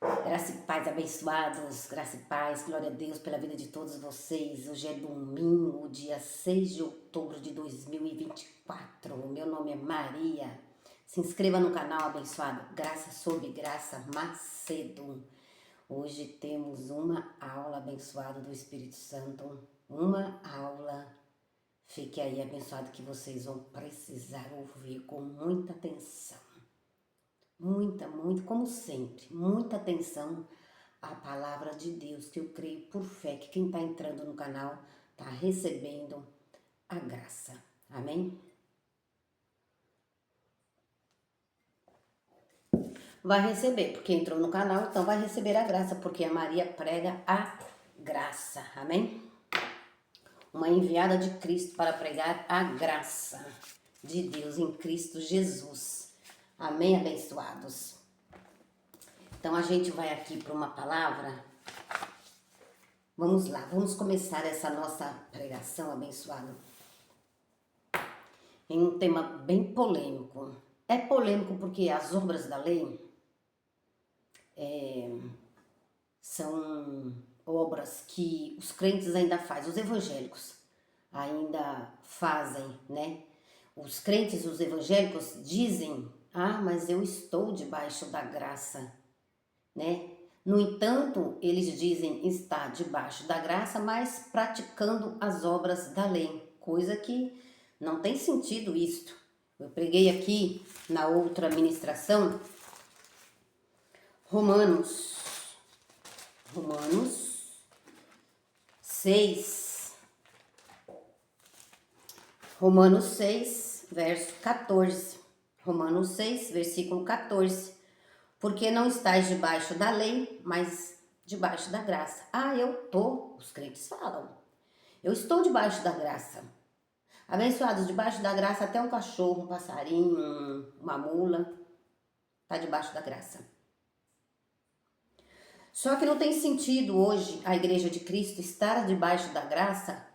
Graça e paz, abençoados, graça e paz, glória a Deus pela vida de todos vocês. Hoje é domingo, dia 6 de outubro de 2024. Meu nome é Maria. Se inscreva no canal, abençoado. Graça sobre graça, Macedo. Hoje temos uma aula, abençoado do Espírito Santo. Uma aula. Fique aí, abençoado, que vocês vão precisar ouvir com muita atenção. Muita, como sempre, muita atenção à palavra de Deus, que eu creio por fé que quem está entrando no canal está recebendo a graça. Amém? Vai receber, porque entrou no canal, então vai receber a graça, porque a Maria prega a graça. Amém? Uma enviada de Cristo para pregar a graça de Deus em Cristo Jesus. Amém, abençoados? Então a gente vai aqui para uma palavra. Vamos lá, vamos começar essa nossa pregação, abençoada, em um tema bem polêmico. É polêmico porque as obras da lei são obras que os crentes ainda fazem, os evangélicos ainda fazem, né? Os crentes, os evangélicos dizem, mas eu estou debaixo da graça, né? No entanto, eles dizem estar debaixo da graça, mas praticando as obras da lei, coisa que não tem sentido isto. Eu preguei aqui na outra ministração Romanos 6, Romanos 6, verso 14. Romanos 6, versículo 14. Porque não estás debaixo da lei, mas debaixo da graça. Os crentes falam, eu estou debaixo da graça. Abençoados, debaixo da graça até um cachorro, um passarinho, uma mula, está debaixo da graça. Só que não tem sentido hoje a Igreja de Cristo estar debaixo da graça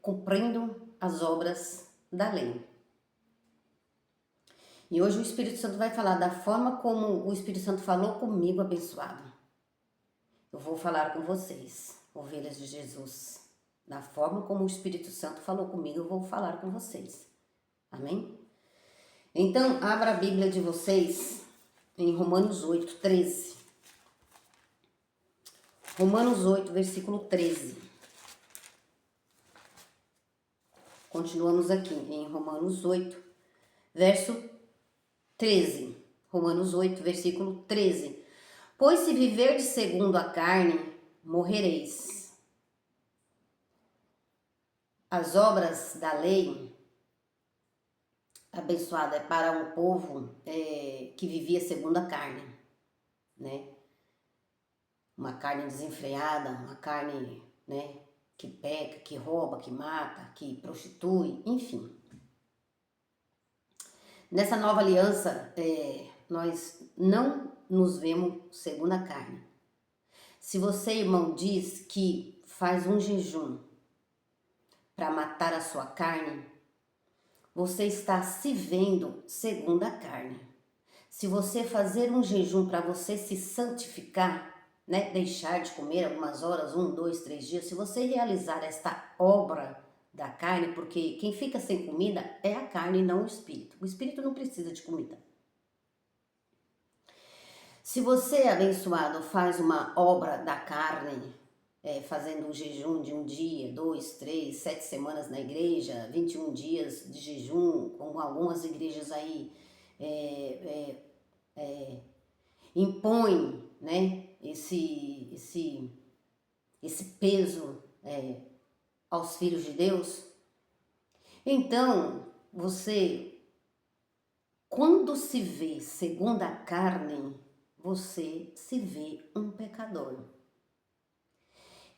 cumprindo as obras da lei. E hoje o Espírito Santo vai falar da forma como o Espírito Santo falou comigo, abençoado. Eu vou falar com vocês, ovelhas de Jesus. Da forma como o Espírito Santo falou comigo, eu vou falar com vocês. Amém? Então, abra a Bíblia de vocês em Romanos 8, 13. Romanos 8, versículo 13. Continuamos aqui em Romanos 8, verso 13. Romanos 8, versículo 13. Pois se viverdes segundo a carne, morrereis. As obras da lei, abençoada, é para um povo que vivia segundo a carne, né? Uma carne desenfreada, uma carne, né, que peca, que rouba, que mata, que prostitui, enfim. Nessa nova aliança, nós não nos vemos segundo a carne. Se você, irmão, diz que faz um jejum para matar a sua carne, você está se vendo segundo a carne. Se você fazer um jejum para você se santificar, né, deixar de comer algumas horas, 1, 2, 3 dias, se você realizar esta obra da carne, porque quem fica sem comida é a carne e não o espírito. O espírito não precisa de comida. Se você, abençoado, faz uma obra da carne, fazendo um jejum de 1 dia, 2, 3, 7 semanas na igreja, 21 dias de jejum, como algumas igrejas aí impõem, né, esse peso aos filhos de Deus. Então, você, quando se vê segundo a carne, você se vê um pecador.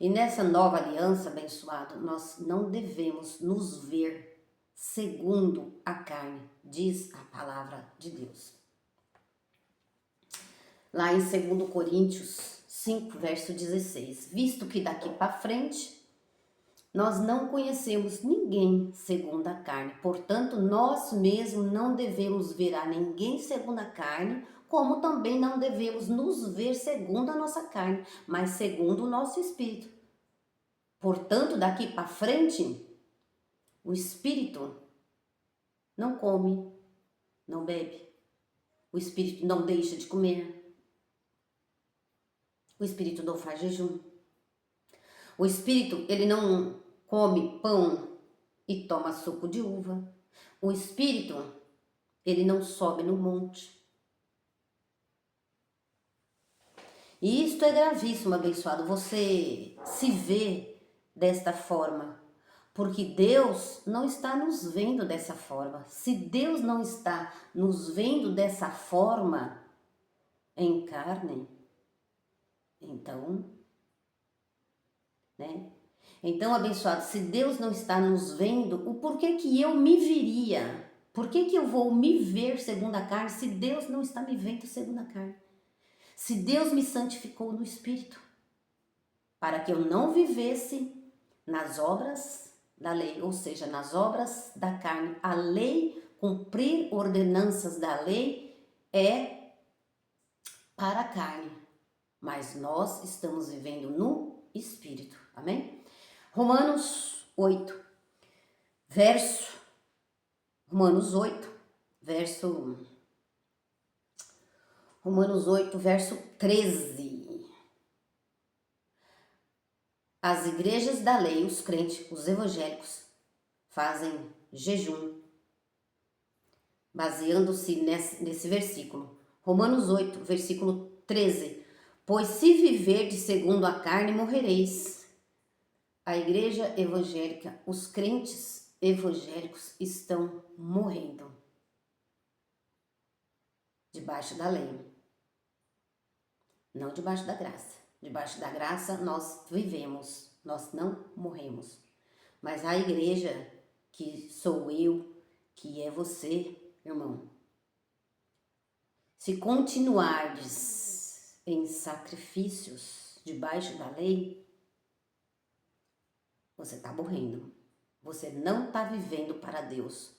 E nessa nova aliança, abençoado, nós não devemos nos ver segundo a carne, diz a palavra de Deus. Lá em 2 Coríntios 5, verso 16. Visto que daqui para frente nós não conhecemos ninguém segundo a carne. Portanto, nós mesmos não devemos ver a ninguém segundo a carne como também não devemos nos ver segundo a nossa carne, mas segundo o nosso espírito. Portanto, daqui para frente, o espírito não come, não bebe. O espírito não deixa de comer. O espírito não faz jejum. O espírito, ele não come pão e toma suco de uva. O espírito, ele não sobe no monte. E isto é gravíssimo, abençoado, você se vê desta forma, porque Deus não está nos vendo dessa forma. Se Deus não está nos vendo dessa forma em carne, então, né? Então, abençoado, se Deus não está nos vendo, o porquê que eu me viria? Por que eu vou me ver segundo a carne se Deus não está me vendo segundo a carne? Se Deus me santificou no Espírito, para que eu não vivesse nas obras da lei, ou seja, nas obras da carne. A lei, cumprir ordenanças da lei é para a carne, mas nós estamos vivendo no Espírito, amém? Romanos 8, verso 13. As igrejas da lei, os crentes, os evangélicos, fazem jejum, baseando-se nesse versículo. Romanos 8, versículo 13. Pois se viverdes segundo a carne, morrereis. A igreja evangélica, os crentes evangélicos estão morrendo debaixo da lei, não debaixo da graça. Debaixo da graça nós vivemos, nós não morremos. Mas a igreja, que sou eu, que é você, irmão, se continuardes em sacrifícios debaixo da lei, você está morrendo. Você não está vivendo para Deus.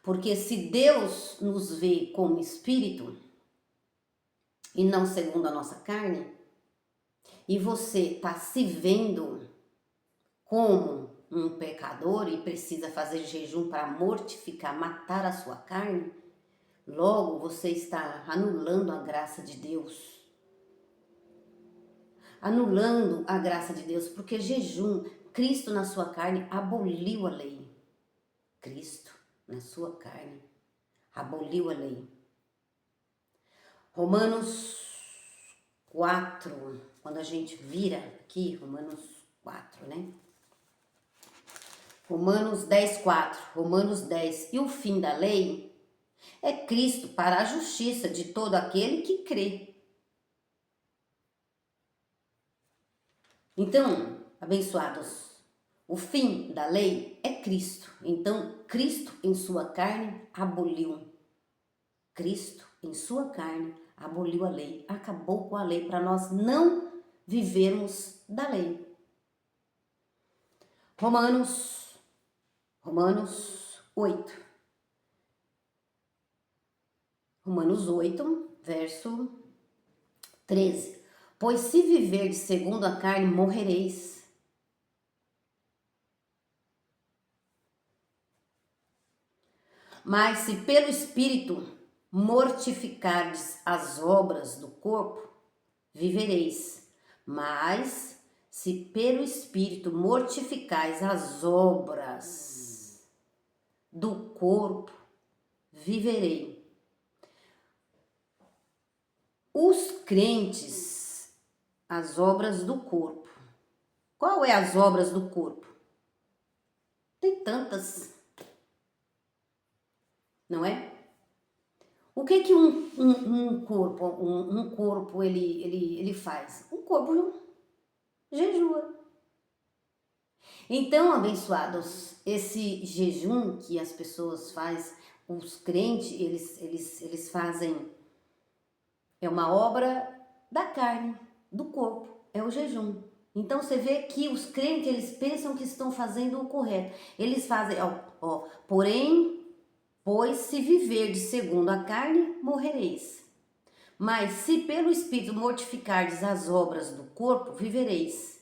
Porque se Deus nos vê como espírito e não segundo a nossa carne, e você está se vendo como um pecador e precisa fazer jejum para mortificar, matar a sua carne, logo você está anulando a graça de Deus. Anulando a graça de Deus, porque jejum, Cristo na sua carne aboliu a lei. Cristo na sua carne aboliu a lei. Romanos 4, quando a gente vira aqui, Romanos 4, né? Romanos 10, 4, Romanos 10. E o fim da lei é Cristo para a justiça de todo aquele que crê. Então, abençoados, o fim da lei é Cristo. Então, Cristo em sua carne aboliu. Cristo em sua carne aboliu a lei, acabou com a lei para nós não vivermos da lei. Romanos 8. Romanos 8, verso 13. Pois se viverdes segundo a carne, morrereis. Mas se pelo Espírito mortificardes as obras do corpo, vivereis. Mas se pelo Espírito mortificais as obras do corpo, viverei. Os crentes, as obras do corpo. Qual é as obras do corpo? Tem tantas, não é? O que um corpo ele faz? Um corpo jejua. Então, abençoados, esse jejum que as pessoas fazem, os crentes, eles fazem, é uma obra da carne, do corpo, é o jejum. Então, você vê que os crentes, eles pensam que estão fazendo o correto. Eles fazem, porém, pois se viverdes segundo a carne, morrereis. Mas se pelo Espírito mortificardes as obras do corpo, vivereis.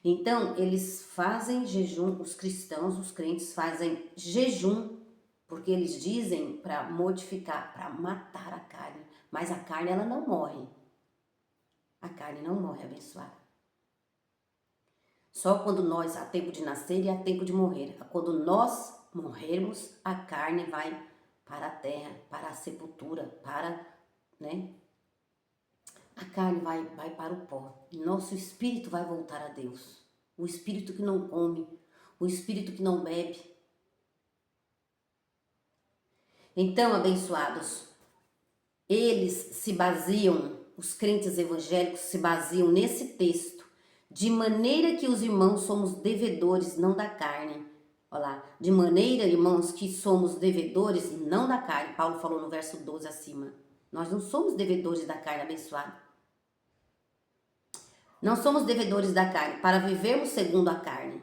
Então, eles fazem jejum, os cristãos, os crentes fazem jejum, porque eles dizem para mortificar, para matar a carne. Mas a carne, ela não morre. A carne não morre, abençoada. Só quando nós, há tempo de nascer e há tempo de morrer. Quando nós morrermos, a carne vai para a terra, para a sepultura, para, né? A carne vai para o pó. Nosso espírito vai voltar a Deus. O espírito que não come, o espírito que não bebe. Então, abençoados, eles se baseiam, os crentes evangélicos se baseiam nesse texto, de maneira que os irmãos somos devedores, não da carne. Olha lá, de maneira, irmãos, que somos devedores, não da carne. Paulo falou no verso 12 acima. Nós não somos devedores da carne, abençoado. Não somos devedores da carne, para vivermos segundo a carne.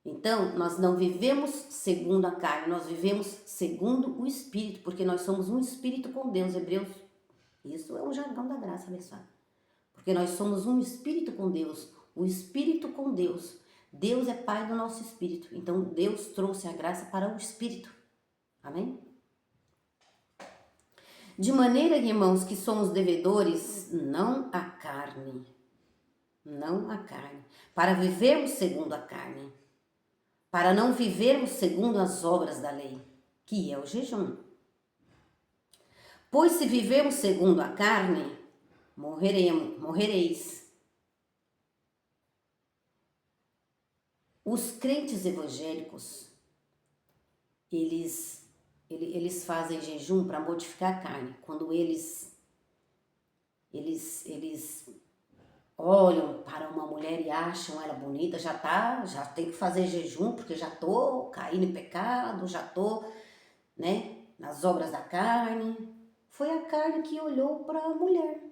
Então, nós não vivemos segundo a carne, nós vivemos segundo o Espírito, porque nós somos um Espírito com Deus, Hebreus. Isso é um jargão da graça, abençoado. Porque nós somos um Espírito com Deus, o Espírito com Deus. Deus é Pai do nosso Espírito, então Deus trouxe a graça para o Espírito. Amém? De maneira, irmãos, que somos devedores, não à carne, não à carne, para vivermos segundo a carne, para não vivermos segundo as obras da lei, que é o jejum. Pois se vivermos segundo a carne, morrereis. Os crentes evangélicos, eles fazem jejum para mortificar a carne. Quando eles olham para uma mulher e acham ela bonita, já tem que fazer jejum, porque já tô caindo em pecado, já tô, né, nas obras da carne. Foi a carne que olhou para a mulher.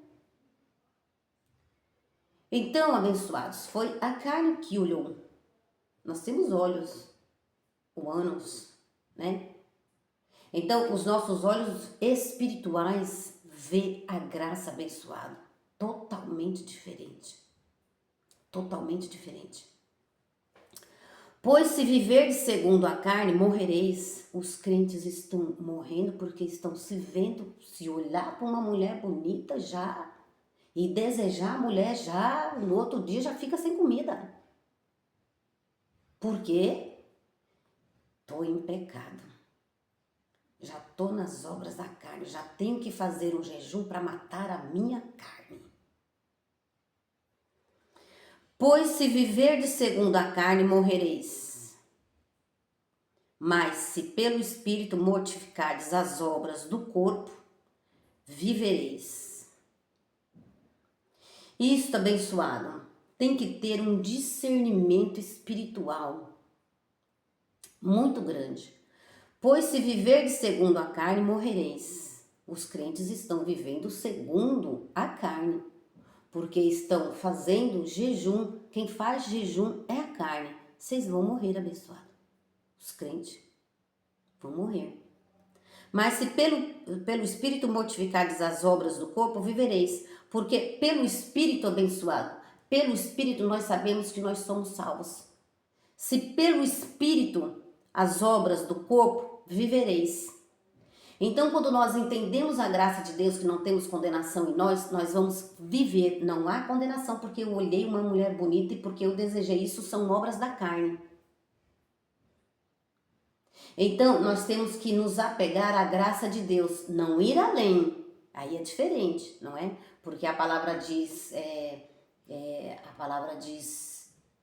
Então, abençoados, foi a carne que olhou. Nós temos olhos humanos, né? Então, os nossos olhos espirituais vê a graça abençoada. Totalmente diferente. Totalmente diferente. Pois se viverdes segundo a carne, morrereis. Os crentes estão morrendo porque estão se vendo, se olhar para uma mulher bonita já e desejar a mulher já, no outro dia já fica sem comida. Por quê? Estou em pecado. Já estou nas obras da carne, já tenho que fazer um jejum para matar a minha carne. Pois se viverdes segundo a carne, morrereis. Mas se pelo Espírito mortificardes as obras do corpo, vivereis. Isto, abençoado, tem que ter um discernimento espiritual muito grande. Pois se viverdes segundo a carne, morrereis. Os crentes estão vivendo segundo a carne, porque estão fazendo jejum. Quem faz jejum é a carne. Vocês vão morrer, abençoado. Os crentes vão morrer. Mas se pelo Espírito mortificardes as obras do corpo, vivereis. Porque pelo Espírito, abençoado, pelo Espírito nós sabemos que nós somos salvos. Se pelo Espírito as obras do corpo, vivereis. Então, quando nós entendemos a graça de Deus, que não temos condenação em nós vamos viver. Não há condenação porque eu olhei uma mulher bonita e porque eu desejei isso, são obras da carne. Então, nós temos que nos apegar à graça de Deus, não ir além. Aí é diferente, não é? Porque a palavra diz,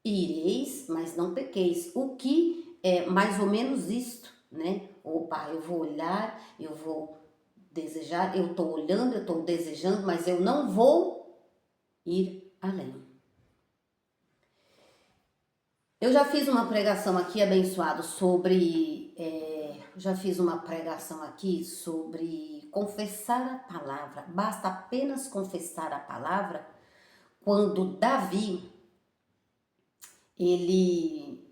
ireis, mas não pequeis. O que é mais ou menos isto, né? Opa, eu vou olhar, eu vou desejar, eu estou olhando, eu estou desejando, mas eu não vou ir além. Eu já fiz uma pregação aqui, abençoado, sobre confessar a palavra. Basta apenas confessar a palavra. Quando Davi, ele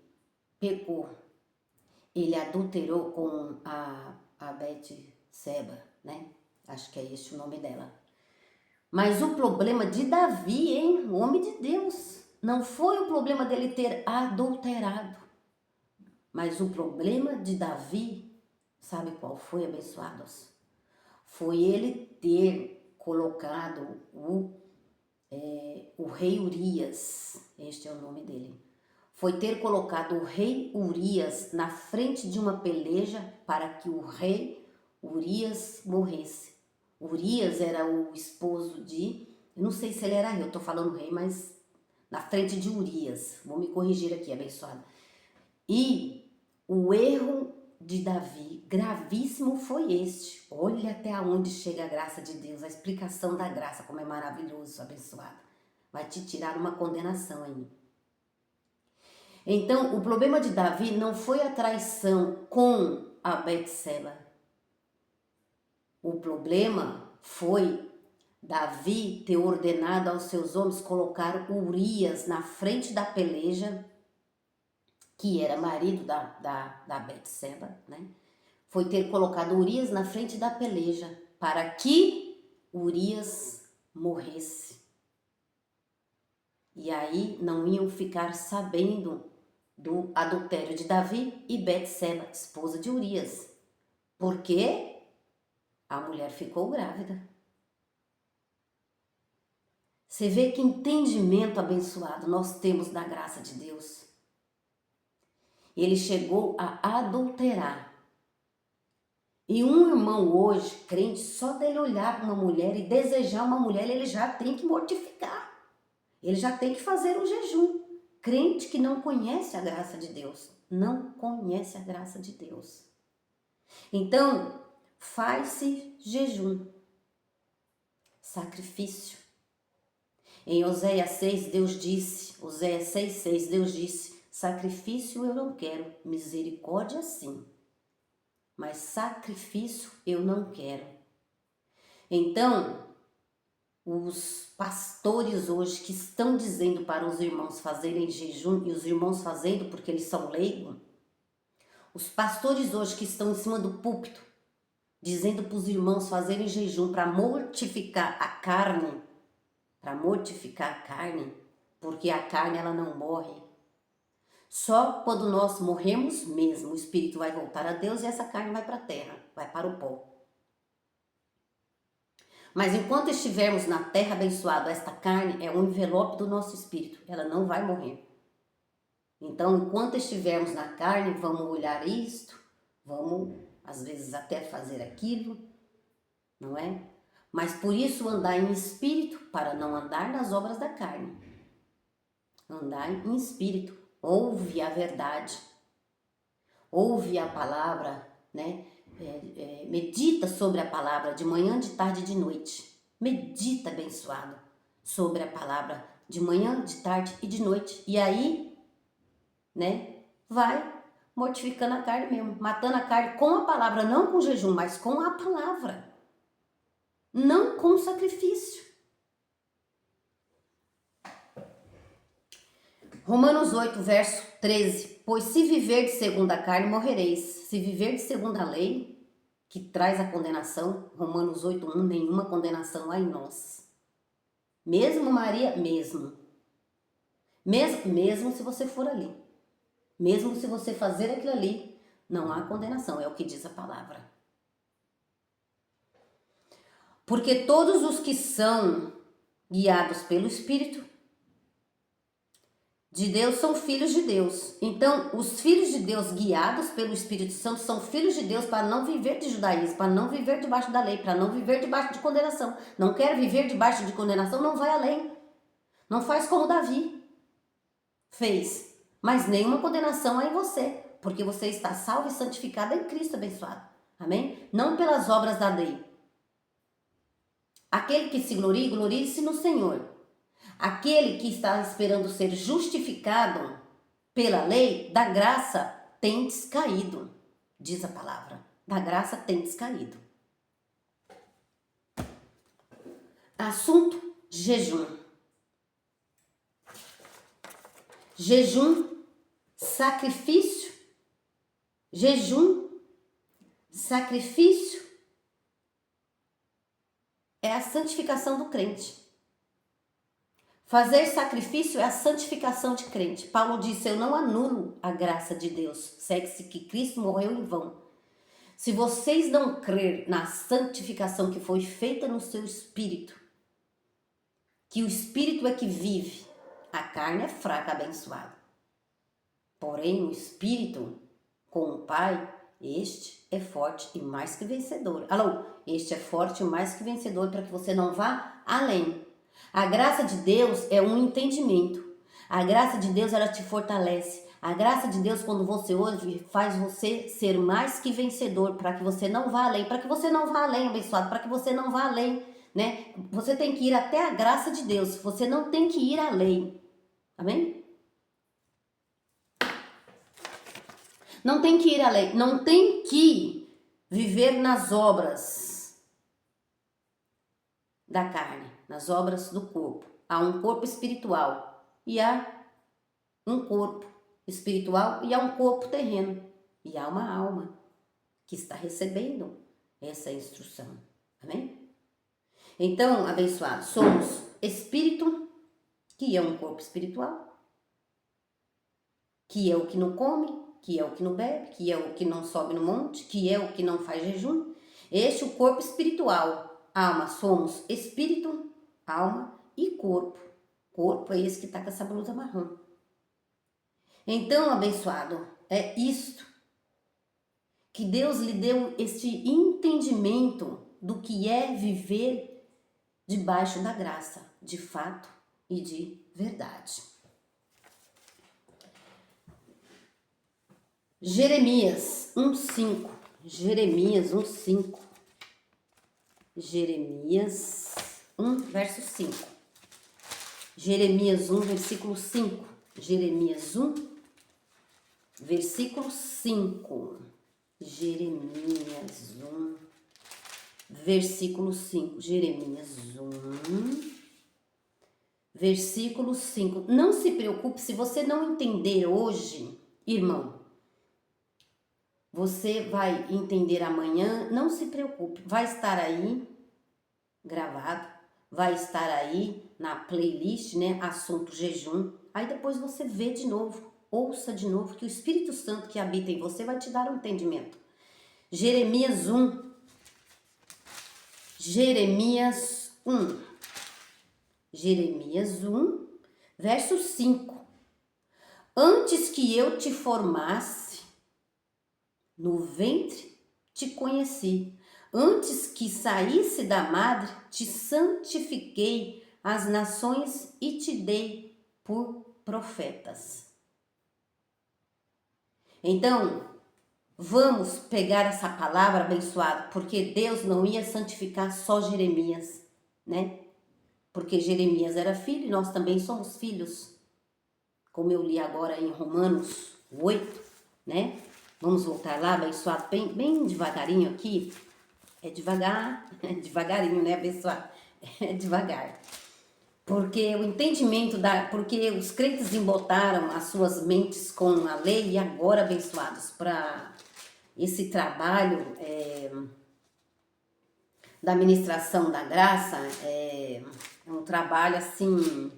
pecou, ele adulterou com a Betseba, né? Acho que é este o nome dela. Mas o problema de Davi, hein? O homem de Deus. Não foi o problema dele ter adulterado. Mas o problema de Davi, sabe qual foi, abençoados? Foi ele ter colocado o rei Urias, este é o nome dele. Foi ter colocado o rei Urias na frente de uma peleja para que o rei Urias morresse. Urias era o esposo de, eu não sei se ele era rei, eu tô falando rei, mas na frente de Urias. Vou me corrigir aqui, abençoado. E o erro de Davi, gravíssimo, foi este. Olha até onde chega a graça de Deus, a explicação da graça, como é maravilhoso, abençoado. Vai te tirar uma condenação aí. Então, o problema de Davi não foi a traição com a Betseba. O problema foi Davi ter ordenado aos seus homens colocar Urias na frente da peleja, que era marido da Betseba, né? Foi ter colocado Urias na frente da peleja para que Urias morresse. E aí não iam ficar sabendo do adultério de Davi e Betseba, esposa de Urias. Porque a mulher ficou grávida. Você vê que entendimento abençoado nós temos da graça de Deus. Ele chegou a adulterar. E um irmão hoje, crente, só dele olhar para uma mulher e desejar uma mulher, ele já tem que mortificar. Ele já tem que fazer um jejum. Crente que não conhece a graça de Deus. Não conhece a graça de Deus. Então, faz-se jejum. Sacrifício. Em Oséias 6, Deus disse, Oséias 6, Deus disse, sacrifício eu não quero, misericórdia sim, mas sacrifício eu não quero. Então, os pastores hoje que estão dizendo para os irmãos fazerem jejum, e os irmãos fazendo porque eles são leigos, os pastores hoje que estão em cima do púlpito, dizendo para os irmãos fazerem jejum para mortificar a carne, porque a carne ela não morre. Só quando nós morremos mesmo, o espírito vai voltar a Deus e essa carne vai para a terra, vai para o pó. Mas enquanto estivermos na terra abençoada, esta carne é um envelope do nosso espírito, ela não vai morrer. Então, enquanto estivermos na carne, vamos olhar isto, vamos às vezes até fazer aquilo, não é? Mas por isso andar em espírito, para não andar nas obras da carne. Andar em espírito, ouve a verdade, ouve a palavra, né? Medita sobre a palavra de manhã, de tarde e de noite. Medita, abençoado, sobre a palavra de manhã, de tarde e de noite. E aí, né, vai mortificando a carne mesmo, matando a carne com a palavra, não com jejum, mas com a palavra. Não com sacrifício. Romanos 8, verso 13. Pois se viver de segundo a carne, morrereis. Se viver de segundo a lei, que traz a condenação, Romanos 8, 1, nenhuma condenação há em nós. Mesmo Maria, mesmo se você for ali. Mesmo se você fazer aquilo ali, não há condenação, é o que diz a palavra. Porque todos os que são guiados pelo Espírito de Deus são filhos de Deus. Então, os filhos de Deus guiados pelo Espírito Santo são filhos de Deus para não viver de judaísmo, para não viver debaixo da lei, para não viver debaixo de condenação. Não quer viver debaixo de condenação, não vai além. Não faz como Davi fez. Mas nenhuma condenação há em você, porque você está salvo e santificado em Cristo abençoado. Amém? Não pelas obras da lei. Aquele que se glorie, glorie-se no Senhor. Aquele que está esperando ser justificado pela lei, da graça tem descaído, diz a palavra. Da graça tem descaído. Assunto: jejum. Jejum, sacrifício. Jejum, sacrifício santificação do crente. Fazer sacrifício é a santificação de crente. Paulo disse, eu não anulo a graça de Deus. Segue-se que Cristo morreu em vão. Se vocês não crer na santificação que foi feita no seu espírito, que o espírito é que vive, a carne é fraca, abençoada. Porém, o espírito com o Pai, este é forte e mais que vencedor. Alô, este é forte e mais que vencedor para que você não vá além. A graça de Deus é um entendimento. A graça de Deus, ela te fortalece. A graça de Deus, quando você ouve, faz você ser mais que vencedor, para que você não vá além. Para que você não vá além, abençoado, para que você não vá além, né? Você tem que ir até a graça de Deus. Você não tem que ir além. Amém? Não tem que ir além. Não tem que viver nas obras da carne, nas obras do corpo. Há um corpo espiritual e há um corpo espiritual e há um corpo terreno. E há uma alma que está recebendo essa instrução. Amém? Então, abençoados, somos espírito, que é um corpo espiritual, que é o que não come, que é o que não bebe, que é o que não sobe no monte, que é o que não faz jejum. Este é o corpo espiritual. Alma, somos espírito, alma e corpo. Corpo é esse que está com essa blusa marrom. Então, abençoado, é isto que Deus lhe deu este entendimento do que é viver debaixo da graça, de fato e de verdade. Jeremias 1:5. Jeremias 1:5. Jeremias 1, verso 5. Jeremias 1, versículo 5. Jeremias 1, versículo 5. Jeremias 1, versículo 5. Jeremias 1, versículo 5. Não se preocupe se você não entender hoje, irmão. Você vai entender amanhã, não se preocupe. Vai estar aí gravado, vai estar aí na playlist, né? Assunto jejum. Aí depois você vê de novo, ouça de novo, que o Espírito Santo que habita em você vai te dar um entendimento. Jeremias 1. Jeremias 1. Jeremias 1, verso 5. Antes que eu te formasse no ventre, te conheci. Antes que saísse da madre, te santifiquei as nações e te dei por profetas. Então, vamos pegar essa palavra abençoada, porque Deus não ia santificar só Jeremias, né? Porque Jeremias era filho e nós também somos filhos. Como eu li agora em Romanos 8, né? Vamos voltar lá, abençoado, bem devagarinho aqui. É devagar, devagarinho, né, abençoado? É devagar. Porque o entendimento porque os crentes embotaram as suas mentes com a lei e agora, abençoados, para esse trabalho da ministração da graça, é um trabalho assim,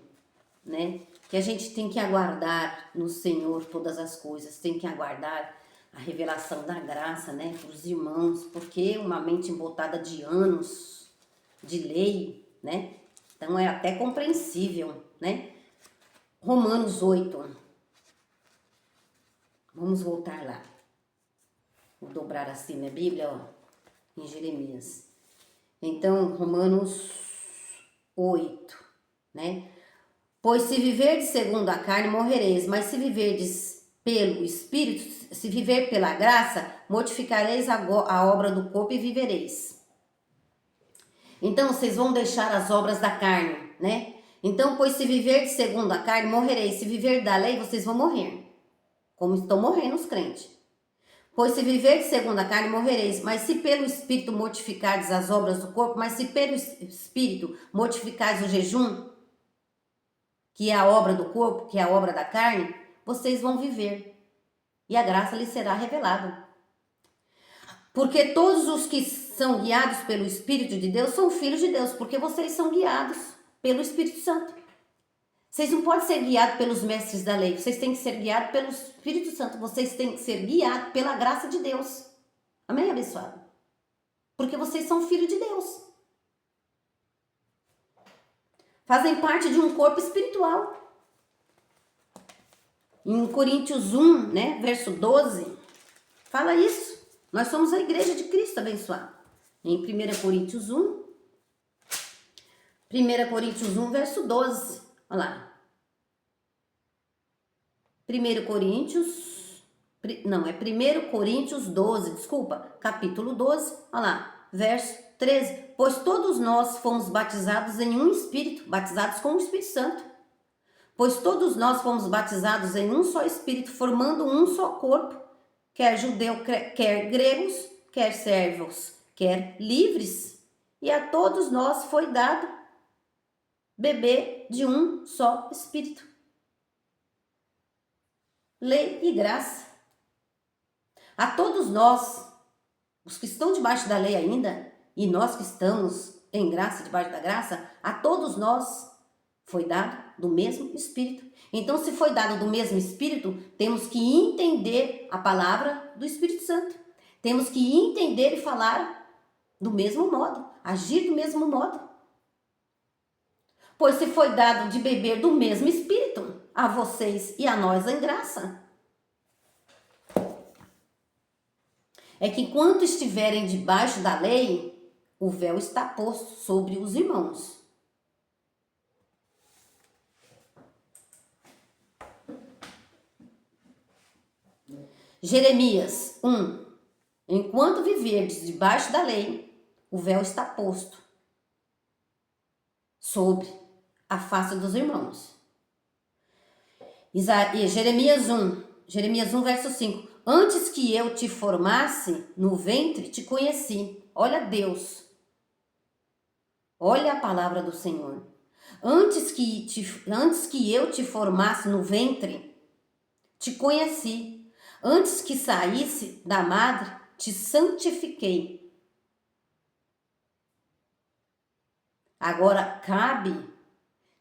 né, que a gente tem que aguardar no Senhor todas as coisas, tem que aguardar a revelação da graça, né, para os irmãos, porque uma mente embotada de anos de lei, né, então é até compreensível, né. Romanos 8, vamos voltar lá, vou dobrar assim na Bíblia, ó, em Jeremias. Então, Romanos 8, né, pois se viverdes segundo a carne, morrereis, mas se viverdes pelo Espírito, se viver pela graça, mortificareis a obra do corpo e vivereis. Então, vocês vão deixar as obras da carne, né? Então, pois se viverdes segundo a carne, morrereis. Se viver da lei, vocês vão morrer. Como estão morrendo os crentes. Pois se viverdes segundo a carne, morrereis. Mas se pelo Espírito mortificardes as obras do corpo, mas se pelo Espírito mortificardes o jejum, que é a obra do corpo, que é a obra da carne, vocês vão viver, e a graça lhes será revelada. Porque todos os que são guiados pelo Espírito de Deus são filhos de Deus, porque vocês são guiados pelo Espírito Santo. Vocês não podem ser guiados pelos mestres da lei, vocês têm que ser guiados pelo Espírito Santo, vocês têm que ser guiados pela graça de Deus. Amém, abençoado? Porque vocês são filhos de Deus. Fazem parte de um corpo espiritual. Em Coríntios 1, né, verso 12, fala isso. Nós somos a igreja de Cristo, abençoado. Em 1 Coríntios 1, 1 Coríntios 1, verso 12. Olha lá. 1 Coríntios 12, desculpa, capítulo 12, olha lá, verso 13. Pois todos nós fomos batizados em um Espírito, batizados com o Espírito Santo. Pois todos nós fomos batizados em um só Espírito, formando um só corpo, quer judeu, quer gregos, quer servos, quer livres. E a todos nós foi dado beber de um só Espírito. Lei e graça. A todos nós, os que estão debaixo da lei ainda, e nós que estamos em graça, debaixo da graça, a todos nós foi dado do mesmo Espírito. Então, se foi dado do mesmo Espírito, temos que entender a palavra do Espírito Santo. Temos que entender e falar do mesmo modo, agir do mesmo modo. Pois se foi dado de beber do mesmo Espírito, a vocês e a nós em graça. É que enquanto estiverem debaixo da lei, o véu está posto sobre os irmãos. Jeremias 1. Enquanto viverdes debaixo da lei, o véu está posto sobre a face dos irmãos. Jeremias 1, verso 5. Antes que eu te formasse no ventre, te conheci. Olha Deus. Olha a palavra do Senhor. Antes que eu te formasse no ventre, te conheci. Antes que saísse da madre, te santifiquei. Agora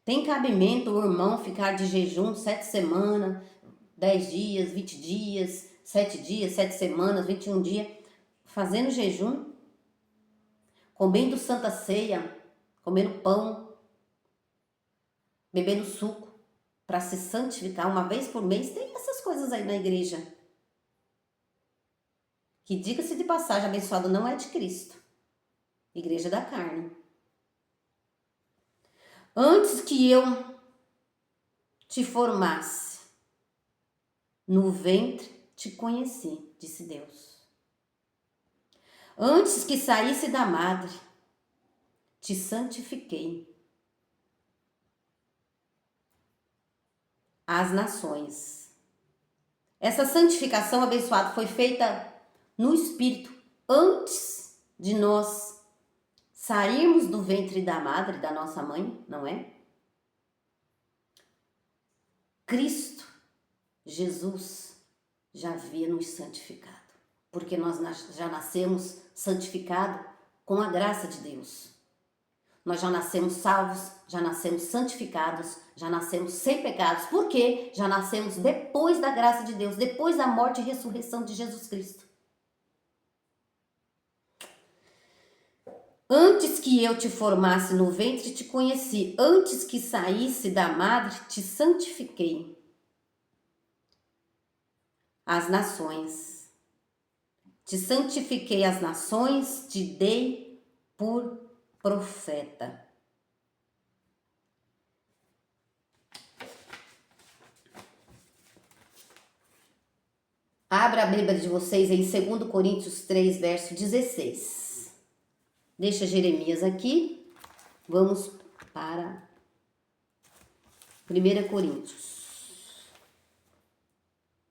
tem cabimento o irmão ficar de jejum 7 semanas, 10 dias, 20 dias, 7 dias, 7 semanas, 21 dias, fazendo jejum, comendo santa ceia, comendo pão, bebendo suco, para se santificar uma vez por mês? Tem essas coisas aí na igreja. Que, diga-se de passagem, abençoado não é de Cristo. Igreja da carne. Antes que eu te formasse no ventre, te conheci, disse Deus. Antes que saísse da madre, te santifiquei. As nações. Essa santificação, abençoado, foi feita no Espírito antes de nós sairmos do ventre da madre, da nossa mãe, não é? Cristo, Jesus, já havia nos santificado, porque nós já nascemos santificados com a graça de Deus. Nós já nascemos salvos, já nascemos santificados, já nascemos sem pecados, porque já nascemos depois da graça de Deus, depois da morte e ressurreição de Jesus Cristo. Antes que eu te formasse no ventre, te conheci. Antes que saísse da madre, te santifiquei. As nações. Te santifiquei as nações, te dei por profeta. Abra a Bíblia de vocês em 2 Coríntios 3, verso 16. Deixa Jeremias aqui. Vamos para 1 Coríntios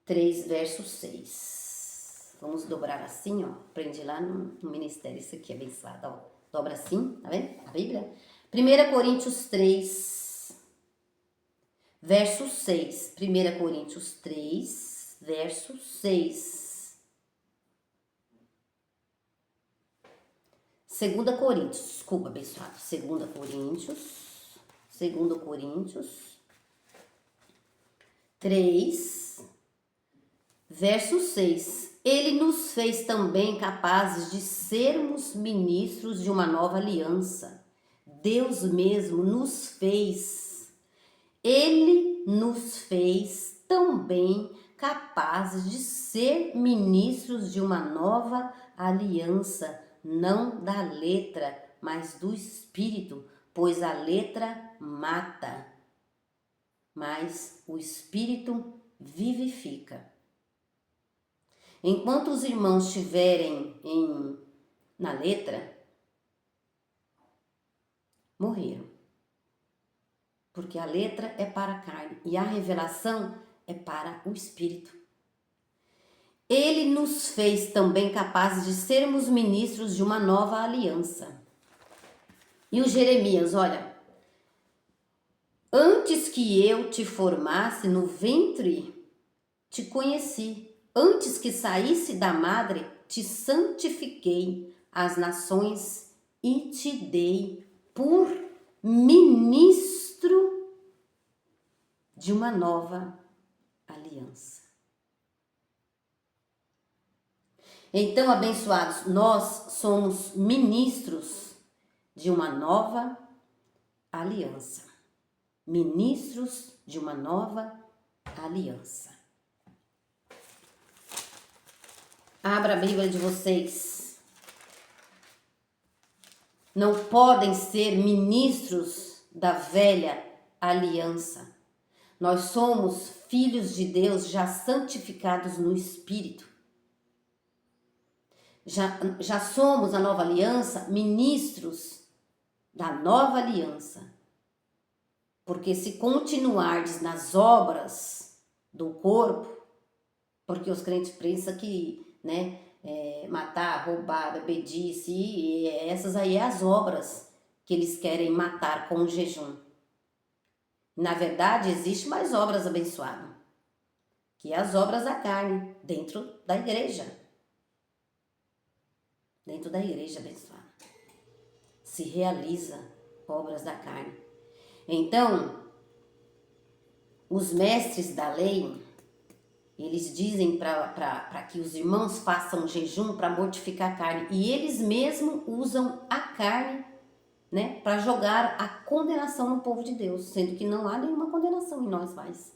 3, verso 6. Vamos dobrar assim, ó. Aprendi lá no ministério isso aqui, abençoado, ó. Dobra assim, tá vendo? A Bíblia. 1 Coríntios 3, verso 6. 1 Coríntios 3, verso 6. 2 Coríntios, desculpa, abençoado. 2 Coríntios 3, verso 6. Ele nos fez também capazes de sermos ministros de uma nova aliança. Deus mesmo nos fez. Ele nos fez também capazes de ser ministros de uma nova aliança, não da letra, mas do Espírito, pois a letra mata, mas o Espírito vivifica. Enquanto os irmãos estiverem na letra, morreram. Porque a letra é para a carne e a revelação é para o Espírito. Ele nos fez também capazes de sermos ministros de uma nova aliança. E o Jeremias, olha, antes que eu te formasse no ventre, te conheci. Antes que saísse da madre, te santifiquei as nações e te dei por ministro de uma nova aliança. Então, abençoados, nós somos ministros de uma nova aliança. Ministros de uma nova aliança. Abra a Bíblia de vocês. Não podem ser ministros da velha aliança. Nós somos filhos de Deus já santificados no Espírito. Já somos a nova aliança, ministros da nova aliança. Porque se continuardes nas obras do corpo, porque os crentes pensam que, matar, roubar, bebedice, e essas aí é as obras que eles querem matar com o jejum. Na verdade, existe mais obras, abençoadas, que as obras da carne, dentro da igreja. Dentro da igreja, abençoada, se realiza obras da carne. Então, os mestres da lei, eles dizem para que os irmãos façam jejum para mortificar a carne. E eles mesmos usam a carne, para jogar a condenação no povo de Deus. Sendo que não há nenhuma condenação em nós mais.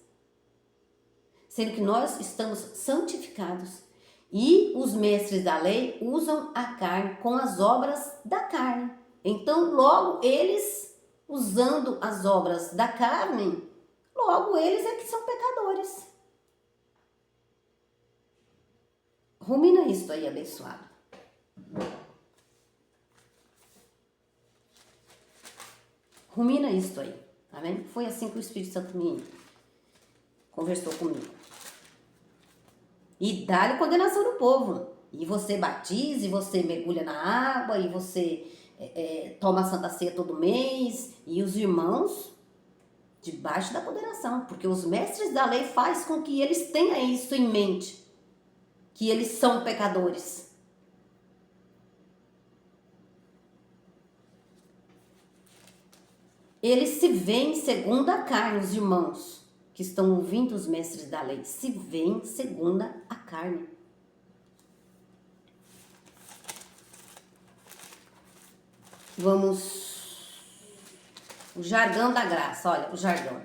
Sendo que nós estamos santificados. E os mestres da lei usam a carne com as obras da carne. Então, logo eles, usando as obras da carne, logo eles é que são pecadores. Rumina isso aí, abençoado. Rumina isso aí, amém? Foi assim que o Espírito Santo me conversou comigo. E dá-lhe condenação no povo. E você batiza, e você mergulha na água, e você toma a Santa Ceia todo mês. E os irmãos debaixo da condenação. Porque os mestres da lei fazem com que eles tenham isso em mente. Que eles são pecadores. Eles se veem segundo a carne, os irmãos que estão ouvindo os mestres da lei, se veem segundo a carne. Vamos, o jargão da graça, olha, o jargão.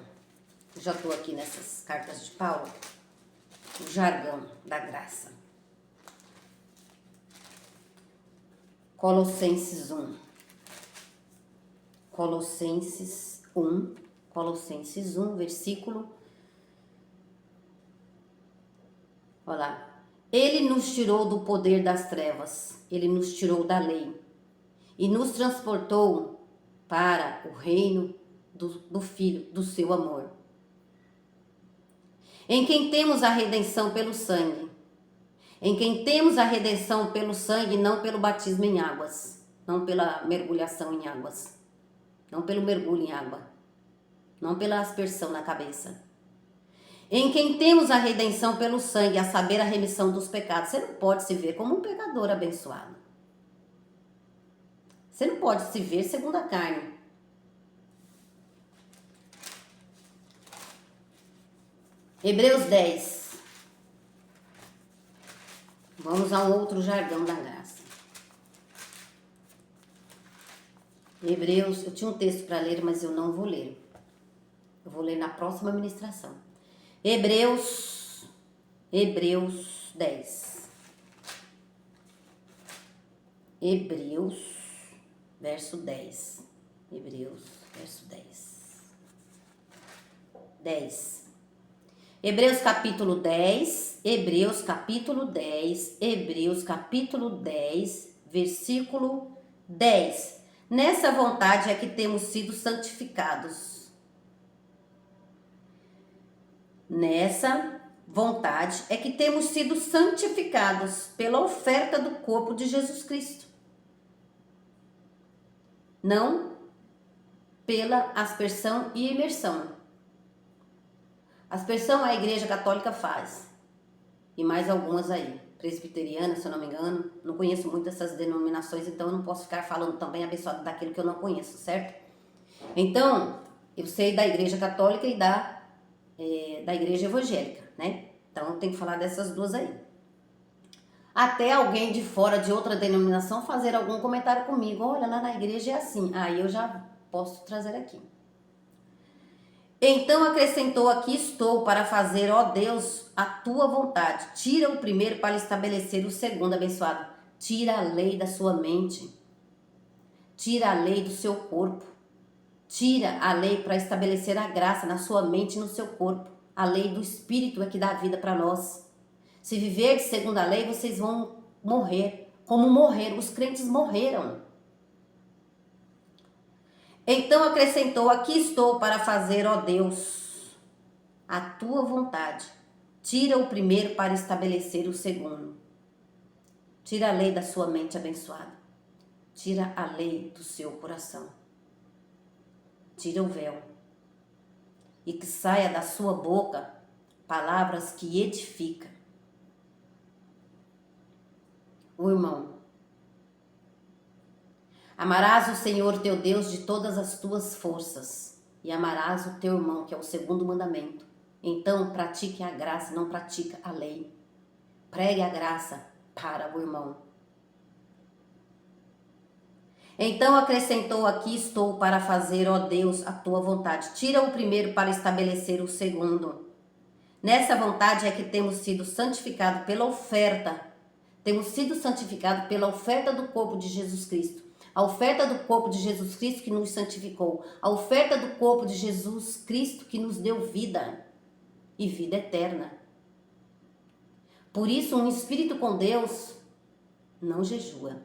Eu já estou aqui nessas cartas de Paulo. O jargão da graça. Colossenses 1. Colossenses 1, versículo. Olha lá. Ele nos tirou do poder das trevas. Ele nos tirou da lei. E nos transportou para o reino do Filho, do seu amor. Em quem temos a redenção pelo sangue. Em quem temos a redenção pelo sangue, não pelo batismo em águas. Não pela mergulhação em águas. Não pelo mergulho em água. Não pela aspersão na cabeça. Em quem temos a redenção pelo sangue, a saber, a remissão dos pecados. Você não pode se ver como um pecador abençoado. Você não pode se ver segundo a carne. Hebreus 10. Vamos a um outro jargão da graça. Hebreus, eu tinha um texto para ler, mas eu não vou ler. Eu vou ler na próxima ministração. Hebreus 10. Hebreus, verso 10. Hebreus, verso 10. 10. Hebreus capítulo 10, Hebreus capítulo 10, Hebreus capítulo 10, versículo 10. Nessa vontade é que temos sido santificados. Nessa vontade é que temos sido santificados pela oferta do corpo de Jesus Cristo. Não pela aspersão e imersão. Aspersão a Igreja Católica faz. E mais algumas aí. Presbiteriana, se eu não me engano. Não conheço muito essas denominações, então eu não posso ficar falando também abençoado daquilo que eu não conheço, certo? Então, eu sei da Igreja Católica e da Igreja Evangélica, né? Então, eu tenho que falar dessas duas aí. Até alguém de fora de outra denominação fazer algum comentário comigo. Olha, lá na igreja é assim. Aí eu já posso trazer aqui. Então acrescentou: aqui estou para fazer, ó Deus, a tua vontade. Tira o primeiro para estabelecer o segundo, abençoado. Tira a lei da sua mente. Tira a lei do seu corpo. Tira a lei para estabelecer a graça na sua mente e no seu corpo. A lei do Espírito é que dá vida para nós. Se viver segundo a lei, vocês vão morrer. Como morreram? Os crentes morreram. Então acrescentou: aqui estou para fazer, ó Deus, a tua vontade. Tira o primeiro para estabelecer o segundo. Tira a lei da sua mente abençoada. Tira a lei do seu coração. Tira o véu. E que saia da sua boca palavras que edificam. O irmão. Amarás o Senhor teu Deus de todas as tuas forças. E amarás o teu irmão, que é o segundo mandamento. Então pratique a graça, não pratica a lei. Pregue a graça para o irmão. Então acrescentou: aqui estou para fazer, ó Deus, a tua vontade. Tira o primeiro para estabelecer o segundo. Nessa vontade é que temos sido santificados pela oferta. Temos sido santificados pela oferta do corpo de Jesus Cristo. A oferta do corpo de Jesus Cristo que nos santificou. A oferta do corpo de Jesus Cristo que nos deu vida. E vida eterna. Por isso, um espírito com Deus não jejua.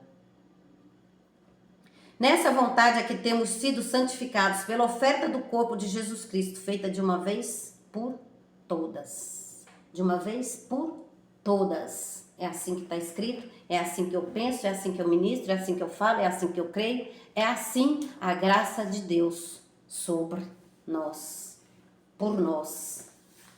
Nessa vontade é que temos sido santificados pela oferta do corpo de Jesus Cristo, feita de uma vez por todas. De uma vez por todas. É assim que está escrito, é assim que eu penso, é assim que eu ministro, é assim que eu falo, é assim que eu creio. É assim a graça de Deus sobre nós, por nós.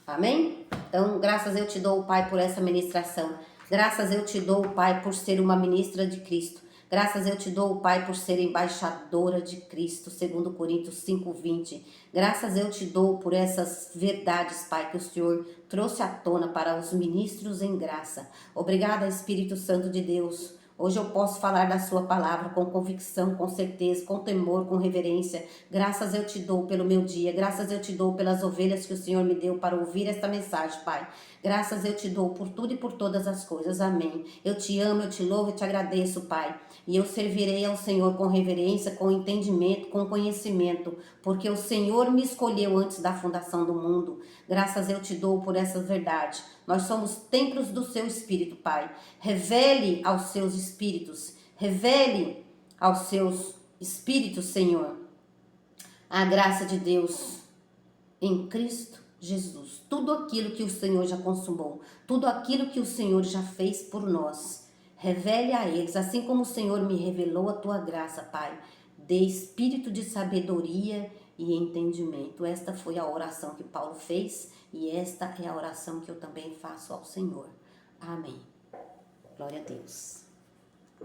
Amém? Então, graças eu te dou, Pai, por essa ministração. Graças eu te dou, Pai, por ser uma ministra de Cristo. Graças eu te dou, Pai, por ser embaixadora de Cristo, segundo Coríntios 5:20. Graças eu te dou por essas verdades, Pai, que o Senhor trouxe à tona para os ministros em graça. Obrigada, Espírito Santo de Deus. Hoje eu posso falar da sua palavra com convicção, com certeza, com temor, com reverência. Graças eu te dou pelo meu dia. Graças eu te dou pelas ovelhas que o Senhor me deu para ouvir esta mensagem, Pai. Graças eu te dou por tudo e por todas as coisas. Amém. Eu te amo, eu te louvo e te agradeço, Pai. E eu servirei ao Senhor com reverência, com entendimento, com conhecimento, porque o Senhor me escolheu antes da fundação do mundo. Graças eu te dou por essa verdade. Nós somos templos do seu Espírito, Pai. Revele aos seus espíritos, revele aos seus espíritos, Senhor, a graça de Deus em Cristo Jesus. Tudo aquilo que o Senhor já consumou, tudo aquilo que o Senhor já fez por nós. Revele a eles, assim como o Senhor me revelou a tua graça, Pai. Dê espírito de sabedoria e entendimento. Esta foi a oração que Paulo fez e esta é a oração que eu também faço ao Senhor. Amém. Glória a Deus.